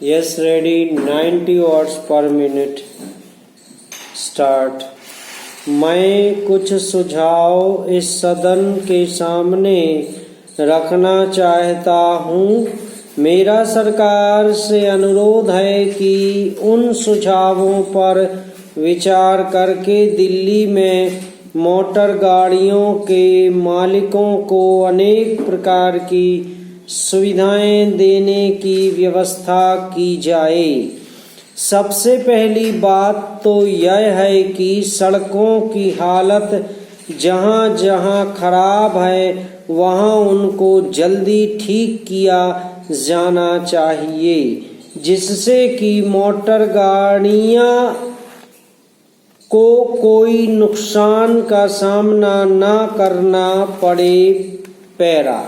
Yes, ready. 90 watts per minute. Start. मैं कुछ सुझाव इस सदन के सामने रखना चाहता हूँ। मेरा सरकार से अनुरोध है कि उन सुझावों पर विचार करके दिल्ली में मोटर गाड़ियों के मालिकों को अनेक प्रकार की सुविधाएं देने की व्यवस्था की जाए। सबसे पहली बात तो यह है कि सड़कों की हालत जहाँ जहाँ खराब है वहाँ उनको जल्दी ठीक किया जाना चाहिए, जिससे कि मोटर गाड़ियाँ को कोई नुकसान का सामना न करना पड़े। पैरा।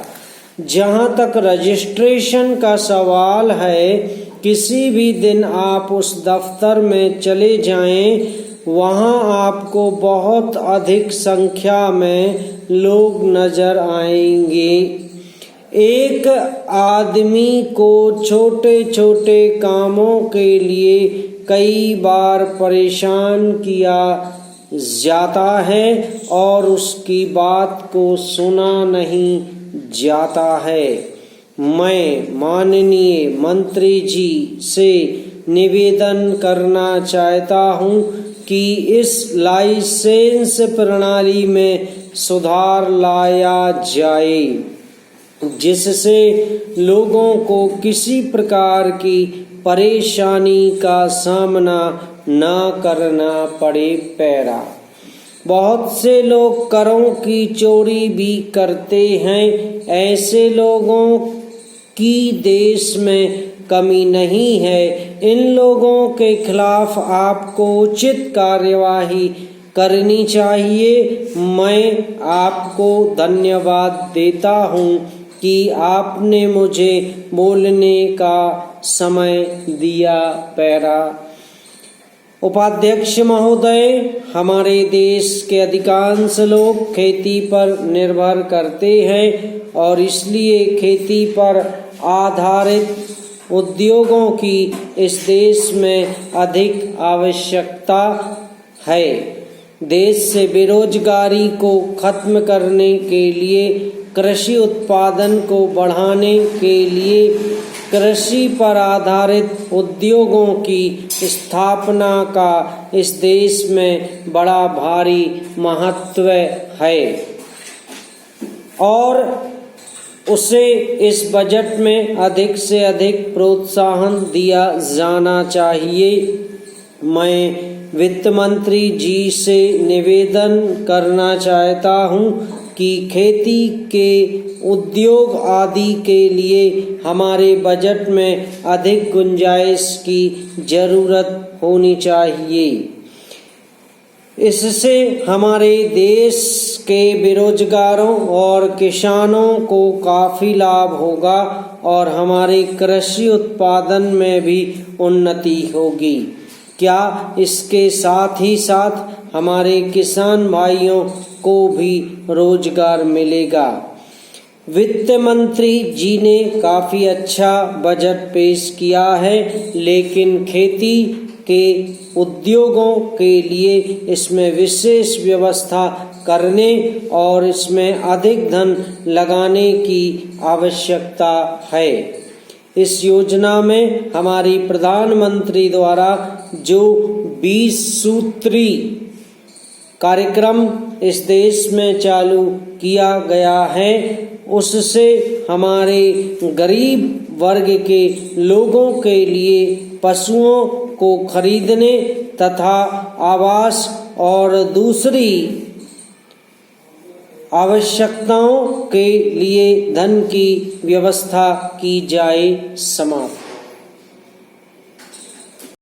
जहाँ तक रजिस्ट्रेशन का सवाल है, किसी भी दिन आप उस दफ्तर में चले जाएं, वहाँ आपको बहुत अधिक संख्या में लोग नजर आएंगे। एक आदमी को छोटे छोटे कामों के लिए कई बार परेशान किया जाता है और उसकी बात को सुना नहीं जाता है। मैं माननीय मंत्री जी से निवेदन करना चाहता हूँ कि इस लाइसेंस प्रणाली में सुधार लाया जाए, जिससे लोगों को किसी प्रकार की परेशानी का सामना न करना पड़े। पैरा। बहुत से लोग करों की चोरी भी करते हैं। ऐसे लोगों की देश में कमी नहीं है। इन लोगों के खिलाफ आपको उचित कार्यवाही करनी चाहिए। मैं आपको धन्यवाद देता हूँ कि आपने मुझे बोलने का समय दिया। पैरा। उपाध्यक्ष महोदय, हमारे देश के अधिकांश लोग खेती पर निर्भर करते हैं और इसलिए खेती पर आधारित उद्योगों की इस देश में अधिक आवश्यकता है। देश से बेरोजगारी को खत्म करने के लिए, कृषि उत्पादन को बढ़ाने के लिए कृषि पर आधारित उद्योगों की स्थापना का इस देश में बड़ा भारी महत्व है और उसे इस बजट में अधिक से अधिक प्रोत्साहन दिया जाना चाहिए। मैं वित्त मंत्री जी से निवेदन करना चाहता हूँ कि खेती के उद्योग आदि के लिए हमारे बजट में अधिक गुंजाइश की जरूरत होनी चाहिए। इससे हमारे देश के बेरोजगारों और किसानों को काफ़ी लाभ होगा और हमारे कृषि उत्पादन में भी उन्नति होगी। क्या इसके साथ ही साथ हमारे किसान भाइयों को भी रोजगार मिलेगा। वित्त मंत्री जी ने काफ़ी अच्छा बजट पेश किया है, लेकिन खेती के उद्योगों के लिए इसमें विशेष व्यवस्था करने और इसमें अधिक धन लगाने की आवश्यकता है। इस योजना में हमारी प्रधानमंत्री द्वारा जो 20 सूत्री कार्यक्रम इस देश में चालू किया गया है, उससे हमारे गरीब वर्ग के लोगों के लिए पशुओं को खरीदने तथा आवास और दूसरी आवश्यकताओं के लिए धन की व्यवस्था की जाए। समाप्त।